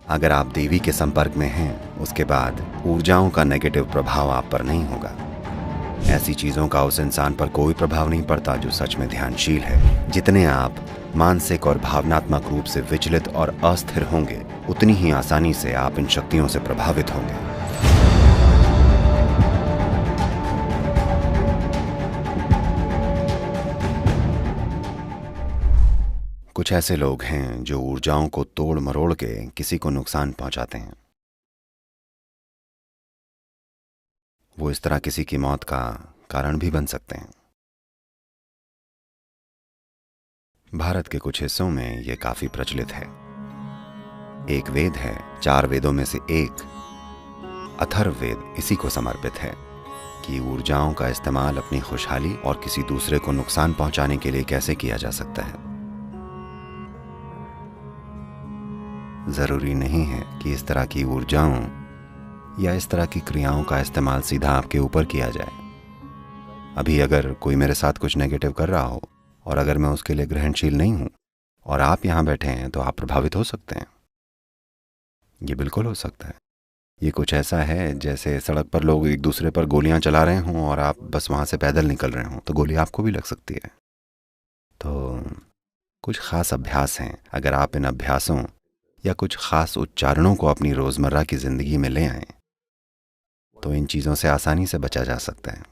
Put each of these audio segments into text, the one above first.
अगर आप देवी के संपर्क में हैं, उसके बाद ऊर्जाओं का नेगेटिव प्रभाव आप पर नहीं होगा। ऐसी चीजों का उस इंसान पर कोई प्रभाव नहीं पड़ता जो सच में ध्यानशील है। जितने आप मानसिक और भावनात्मक रूप से विचलित और अस्थिर होंगे, उतनी ही आसानी से आप इन शक्तियों से प्रभावित होंगे। कुछ ऐसे लोग हैं जो ऊर्जाओं को तोड़ मरोड़ के किसी को नुकसान पहुंचाते हैं। वो इस तरह किसी की मौत का कारण भी बन सकते हैं। भारत के कुछ हिस्सों में ये काफी प्रचलित है। एक वेद है, 4 वेदों में से एक अथर्ववेद इसी को समर्पित है कि ऊर्जाओं का इस्तेमाल अपनी खुशहाली और किसी दूसरे को नुकसान पहुंचाने के लिए कैसे किया जा सकता है। जरूरी नहीं है कि इस तरह की ऊर्जाओं या इस तरह की क्रियाओं का इस्तेमाल सीधा आपके ऊपर किया जाए। अभी अगर कोई मेरे साथ कुछ नेगेटिव कर रहा हो और अगर मैं उसके लिए ग्रहणशील नहीं हूं और आप यहां बैठे हैं, तो आप प्रभावित हो सकते हैं। ये बिल्कुल हो सकता है। ये कुछ ऐसा है जैसे सड़क पर लोग एक दूसरे पर गोलियां चला रहे हों और आप बस वहां से पैदल निकल रहे हों, तो गोली आपको भी लग सकती है। तो कुछ खास अभ्यास हैं। अगर आप इन अभ्यासों या कुछ खास उच्चारणों को अपनी रोजमर्रा की जिंदगी में ले आएं, तो इन चीजों से आसानी से बचा जा सकता है।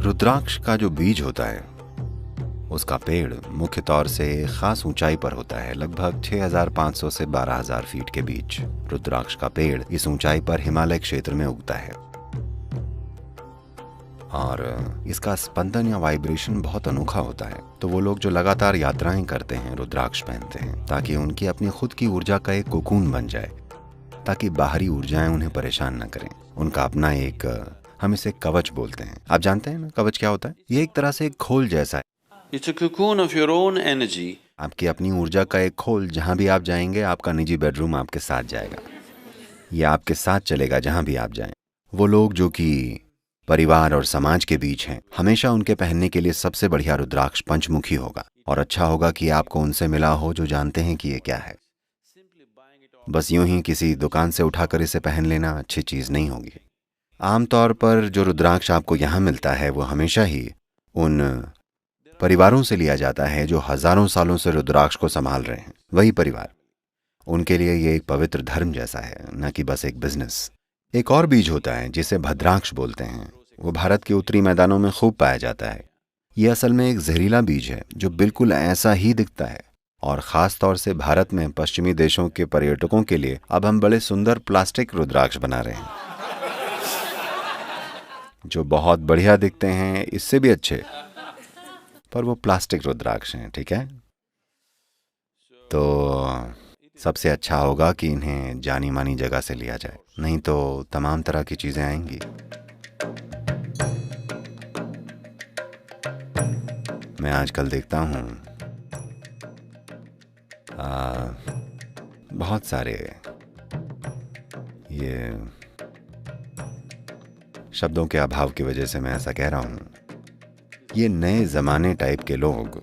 रुद्राक्ष का जो बीज होता है, उसका पेड़ मुख्य तौर से खास ऊंचाई पर होता है, लगभग 6500 से 12000 फीट के बीच। रुद्राक्ष का पेड़ इस ऊंचाई पर हिमालय क्षेत्र में उगता है और इसका स्पंदन या वाइब्रेशन बहुत अनोखा होता है। तो वो लोग जो लगातार यात्राएं करते हैं, रुद्राक्ष पहनते हैं ताकि उनकी अपनी खुद की ऊर्जा का एक कोकून बन जाए, ताकि बाहरी ऊर्जाएं उन्हें परेशान न करें। उनका अपना एक, हम इसे कवच बोलते हैं। आप जानते हैं ना कवच क्या होता है? ये एक तरह से एक खोल जैसा है। It's a cocoon of your own energy. आपकी अपनी ऊर्जा का एक खोल। जहां भी आप जाएंगे, आपका निजी बेडरूम आपके साथ जाएगा। ये आपके साथ चलेगा जहां भी आप जाएं। वो लोग जो कि परिवार और समाज के बीच हैं, हमेशा उनके पहनने के लिए सबसे बढ़िया रुद्राक्ष पंचमुखी होगा। और अच्छा होगा कि आपको उनसे मिला हो जो जानते हैं कि ये क्या है। बस यूं ही किसी दुकान से उठाकर इसे पहन लेना अच्छी चीज नहीं होगी। आमतौर पर जो रुद्राक्ष आपको यहाँ मिलता है, वो हमेशा ही उन परिवारों से लिया जाता है जो हजारों सालों से रुद्राक्ष को संभाल रहे हैं। वही परिवार, उनके लिए ये एक पवित्र धर्म जैसा है, न कि बस एक बिजनेस। एक और बीज होता है जिसे भद्राक्ष बोलते हैं। वो भारत के उत्तरी मैदानों में खूब पाया जाता है। ये असल में एक जहरीला बीज है जो बिल्कुल ऐसा ही दिखता है। और खास तौर से भारत में पश्चिमी देशों के पर्यटकों के लिए अब हम बड़े सुंदर प्लास्टिक रुद्राक्ष बना रहे हैं, जो बहुत बढ़िया दिखते हैं, इससे भी अच्छे, पर वो प्लास्टिक रुद्राक्ष हैं। ठीक है, तो सबसे अच्छा होगा कि इन्हें जानी मानी जगह से लिया जाए, नहीं तो तमाम तरह की चीजें आएंगी। मैं आजकल देखता हूँ बहुत सारे, ये शब्दों के अभाव की वजह से मैं ऐसा कह रहा हूँ, ये नए जमाने टाइप के लोग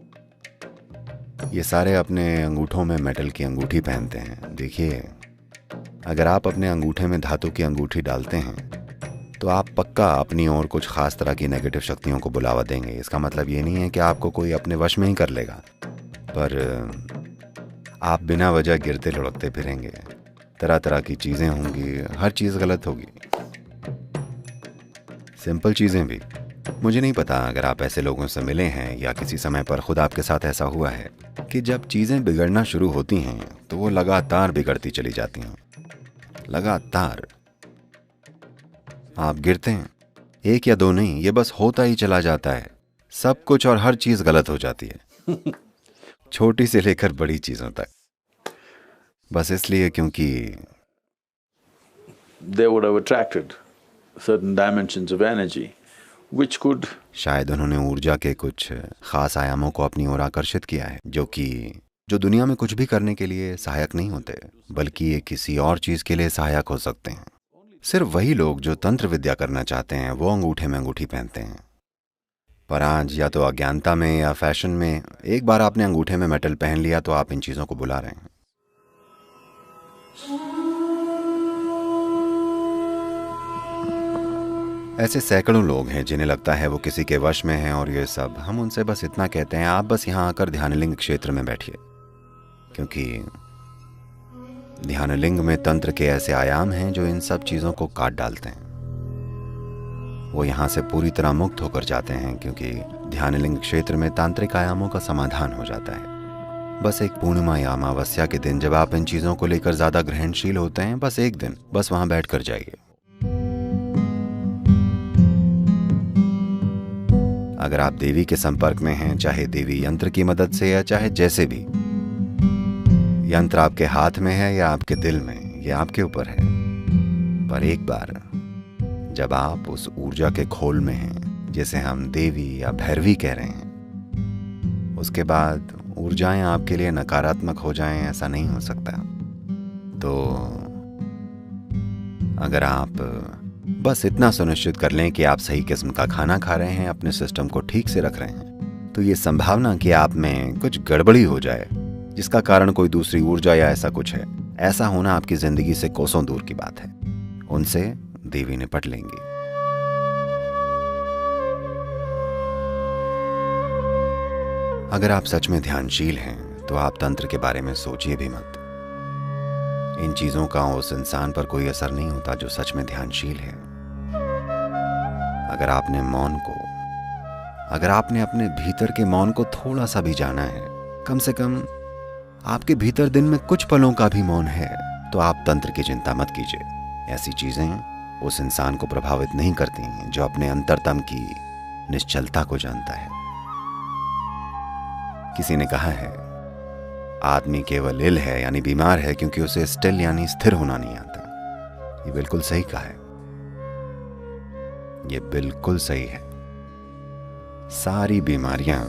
ये सारे अपने अंगूठों में मेटल की अंगूठी पहनते हैं। देखिए, अगर आप अपने अंगूठे में धातु की अंगूठी डालते हैं तो आप पक्का अपनी ओर कुछ खास तरह की नेगेटिव शक्तियों को बुलावा देंगे। इसका मतलब ये नहीं है कि आपको कोई अपने वश में ही कर लेगा, पर आप बिना वजह गिरते लुढ़कते फिरेंगे। तरह तरह की चीज़ें होंगी, हर चीज़ गलत होगी, सिंपल चीज़ें भी। मुझे नहीं पता अगर आप ऐसे लोगों से मिले हैं या किसी समय पर खुद आपके साथ ऐसा हुआ है कि जब चीज़ें बिगड़ना शुरू होती हैं तो वो लगातार बिगड़ती चली जाती हैं। लगातार आप गिरते हैं, एक या दो नहीं, ये बस होता ही चला जाता है। सब कुछ और हर चीज़ गलत हो जाती है, छोटी से लेकर बड़ी चीज़ों तक, बस इसलिए क्योंकि They would have attracted certain dimensions of energy, which could शायद उन्होंने ऊर्जा के कुछ खास आयामों को अपनी ओर आकर्षित किया है, जो दुनिया में कुछ भी करने के लिए सहायक नहीं होते, बल्कि ये किसी और चीज के लिए सहायक हो सकते हैं। सिर्फ वही लोग जो तंत्र विद्या करना चाहते हैं वो अंगूठे में अंगूठी पहनते हैं। पर आज या तो अज्ञानता में या फैशन में एक बार आपने अंगूठे में मेटल पहन लिया तो आप इन चीज़ों को बुला रहे हैं। ऐसे सैकड़ों लोग हैं जिन्हें लगता है वो किसी के वश में हैं और ये सब। हम उनसे बस इतना कहते हैं, आप बस यहाँ आकर ध्यानलिंग क्षेत्र में बैठिए, क्योंकि ध्यानलिंग में तंत्र के ऐसे आयाम हैं जो इन सब चीज़ों को काट डालते हैं। वो यहाँ से पूरी तरह मुक्त होकर जाते हैं, क्योंकि ध्यानलिंग क्षेत्र में तांत्रिक आयामों का समाधान हो जाता है। बस एक पूर्णिमा या अमावस्या के दिन जब आप इन चीज़ों को लेकर ज़्यादा ग्रहणशील होते हैं, बस एक दिन बस वहाँ बैठ कर जाइए। अगर आप देवी के संपर्क में हैं, चाहे देवी यंत्र की मदद से या चाहे जैसे भी, यंत्र आपके हाथ में है या आपके दिल में, ये आपके ऊपर है। पर एक बार जब आप उस ऊर्जा के खोल में हैं, जिसे हम देवी या भैरवी कह रहे हैं, उसके बाद ऊर्जाएं आपके लिए नकारात्मक हो जाएं, ऐसा नहीं हो सकता। तो अगर आप बस इतना सुनिश्चित कर लें कि आप सही किस्म का खाना खा रहे हैं, अपने सिस्टम को ठीक से रख रहे हैं, तो ये संभावना कि आप में कुछ गड़बड़ी हो जाए जिसका कारण कोई दूसरी ऊर्जा या ऐसा कुछ है, ऐसा होना आपकी जिंदगी से कोसों दूर की बात है। उनसे देवी निपट लेंगी। अगर आप सच में ध्यानशील हैं तो आप तंत्र के बारे में सोचिए भी मत। इन चीजों का उस इंसान पर कोई असर नहीं होता जो सच में ध्यानशील है। अगर आपने अपने भीतर के मौन को थोड़ा सा भी जाना है, कम से कम आपके भीतर दिन में कुछ पलों का भी मौन है, तो आप तंत्र की चिंता मत कीजिए। ऐसी चीजें उस इंसान को प्रभावित नहीं करती हैं जो अपने अंतरतम की निश्चलता को जानता है। किसी ने कहा है, आदमी केवल इल है यानी बीमार है क्योंकि उसे स्टिल यानी स्थिर होना नहीं आता। ये बिल्कुल सही कहा है, ये बिल्कुल सही है। सारी बीमारियां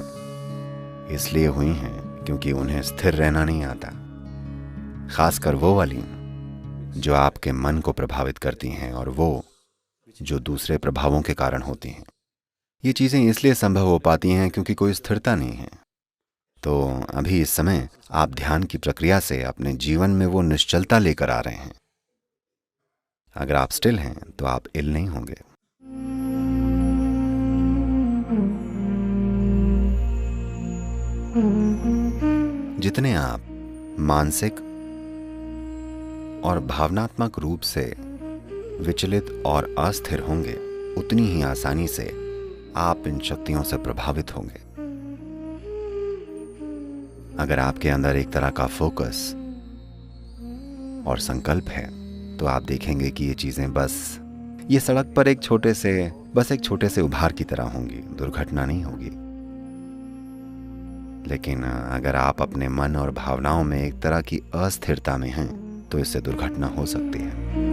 इसलिए हुई हैं क्योंकि उन्हें स्थिर रहना नहीं आता, खासकर वो वाली जो आपके मन को प्रभावित करती हैं और वो जो दूसरे प्रभावों के कारण होती हैं। ये चीजें इसलिए संभव हो पाती हैं क्योंकि कोई स्थिरता नहीं है। तो अभी इस समय आप ध्यान की प्रक्रिया से अपने जीवन में वो निश्चलता लेकर आ रहे हैं। अगर आप स्टिल हैं तो आप इल नहीं होंगे। जितने आप मानसिक और भावनात्मक रूप से विचलित और अस्थिर होंगे, उतनी ही आसानी से आप इन शक्तियों से प्रभावित होंगे। अगर आपके अंदर एक तरह का फोकस और संकल्प है तो आप देखेंगे कि ये चीजें बस ये सड़क पर एक छोटे से उभार की तरह होंगी, दुर्घटना नहीं होगी। लेकिन अगर आप अपने मन और भावनाओं में एक तरह की अस्थिरता में हैं तो इससे दुर्घटना हो सकती है।